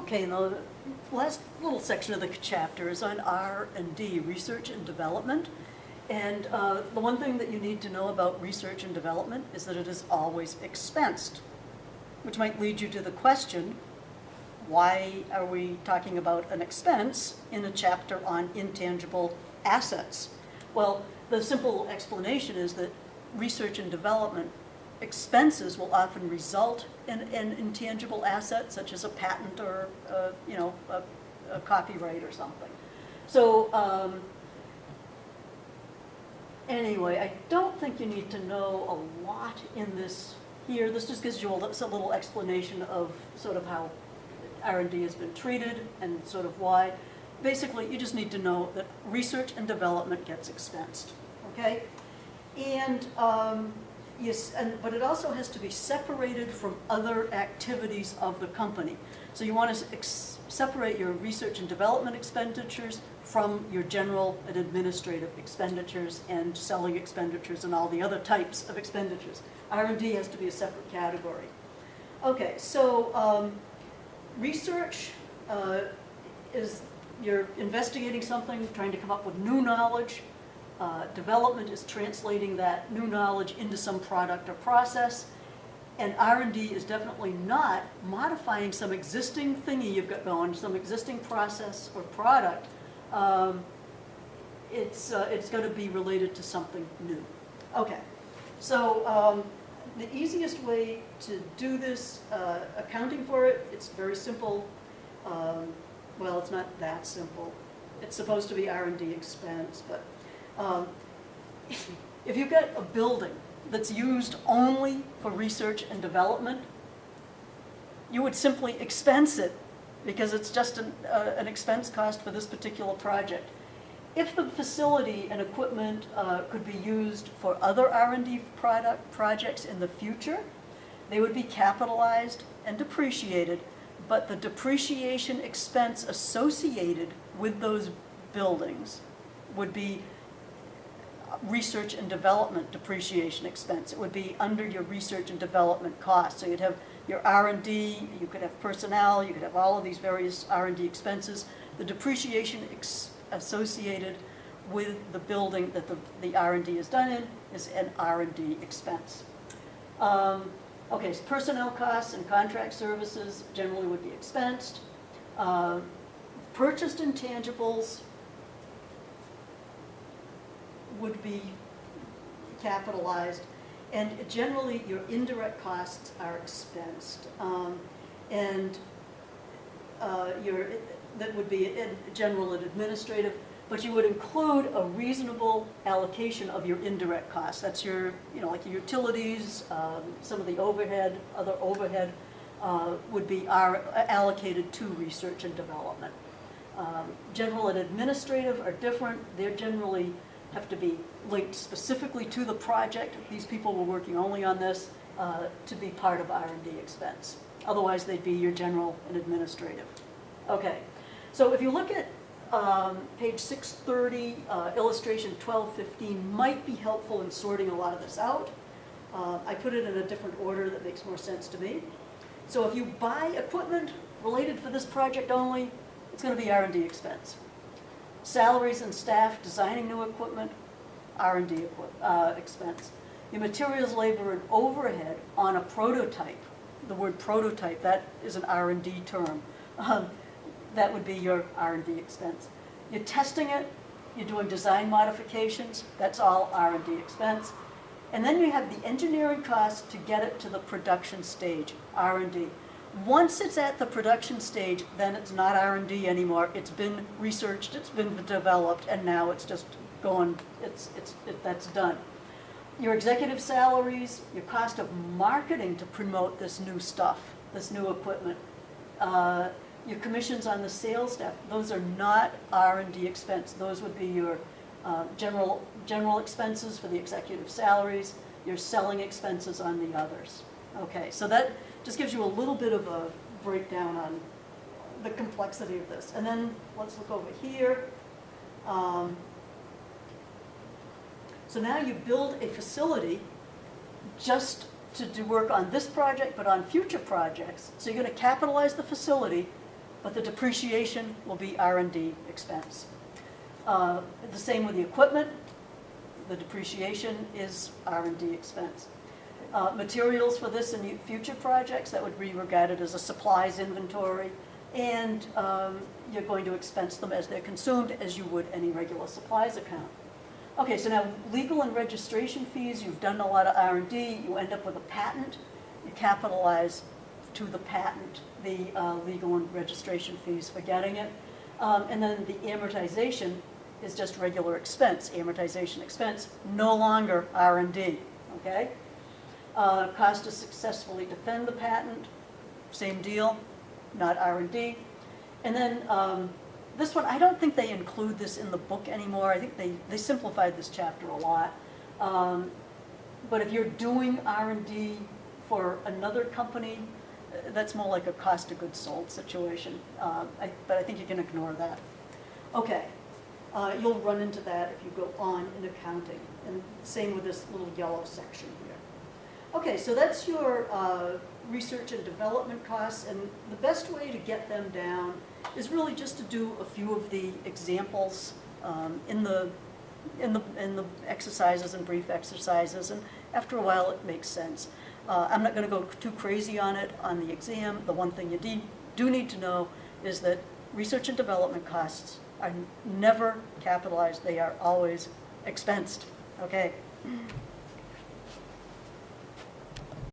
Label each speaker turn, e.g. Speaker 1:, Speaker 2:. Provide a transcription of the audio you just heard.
Speaker 1: Okay, and the last little section of the chapter is on R&D, research and development. And the one thing that you need to know about research and development is that it is always expensed, which might lead you to the question, why are we talking about an expense in a chapter on intangible assets? Well, the simple explanation is that research and development expenses will often result in an intangible asset, such as a patent or a copyright or something. So anyway, I don't think you need to know a lot in this here. This just gives you a little explanation of sort of how R&D has been treated and sort of why. Basically, you just need to know that research and development gets expensed, okay? And yes, but it also has to be separated from other activities of the company. So you want to separate your research and development expenditures from your general and administrative expenditures and selling expenditures and all the other types of expenditures. R&D has to be a separate category. Okay, so research is you're investigating something, trying to come up with new knowledge. Development is translating that new knowledge into some product or process. And R&D is definitely not modifying some existing thingy you've got going, some existing process or product. It's going to be related to something new. Okay, so the easiest way to do this, accounting for it, it's very simple. Well, it's not that simple. It's supposed to be R&D expense, but if you've got a building that's used only for research and development, you would simply expense it because it's just an expense cost for this particular project. If the facility and equipment could be used for other R&D projects in the future, they would be capitalized and depreciated, but the depreciation expense associated with those buildings would be research and development depreciation expense. It would be under your research and development costs. So you'd have your R&D, you could have personnel, you could have all of these various R&D expenses. The depreciation associated with the building that the R&D is done in is an R&D expense. Okay, so personnel costs and contract services generally would be expensed. Purchased intangibles would be capitalized, and generally your indirect costs are expensed. That would be in general and administrative, but you would include a reasonable allocation of your indirect costs. That's your, like your utilities, some of the overhead, other overhead would be allocated to research and development. General and administrative are different. They're generally have to be linked specifically to the project. These people were working only on this to be part of R&D expense. Otherwise, they'd be your general and administrative. Okay, so if you look at page 630, illustration 1215 might be helpful in sorting a lot of this out. I put it in a different order that makes more sense to me. So if you buy equipment related for this project only, it's going to be R&D expense. Salaries and staff designing new equipment, R&D expense. Your materials, labor, and overhead on a prototype. The word prototype, that is an R&D term. That would be your R&D expense. You're testing it, you're doing design modifications, that's all R&D expense. And then you have the engineering costs to get it to the production stage, R&D. Once it's at the production stage, then it's not R&D anymore. It's been researched, it's been developed, and now it's just going, that's done. Your executive salaries, your cost of marketing to promote this new stuff, this new equipment, your commissions on the sales staff, those are not R&D expense. Those would be your general expenses for the executive salaries, your selling expenses on the others. Okay, so that just gives you a little bit of a breakdown on the complexity of this. And then let's look over here. So now you build a facility just to do work on this project, but on future projects. So you're going to capitalize the facility, but the depreciation will be R&D expense. The same with the equipment. The depreciation is R&D expense. Materials for this and future projects, that would be regarded as a supplies inventory, and you're going to expense them as they're consumed, as you would any regular supplies account. Okay, so now legal and registration fees, you've done a lot of R&D, you end up with a patent, you capitalize to the patent the legal and registration fees for getting it. And then the amortization is just regular expense, amortization expense, no longer R&D, okay? Cost to successfully defend the patent, same deal, not R&D. And then this one, I don't think they include this in the book anymore. I think they simplified this chapter a lot. But if you're doing R&D for another company, that's more like a cost of goods sold situation. But I think you can ignore that. Okay, you'll run into that if you go on in accounting. And same with this little yellow section here. Okay, so that's your research and development costs, and the best way to get them down is really just to do a few of the examples in the exercises and brief exercises, and after a while it makes sense. I'm not going to go too crazy on it on the exam. The one thing you do need to know is that research and development costs are never capitalized. They are always expensed. Okay.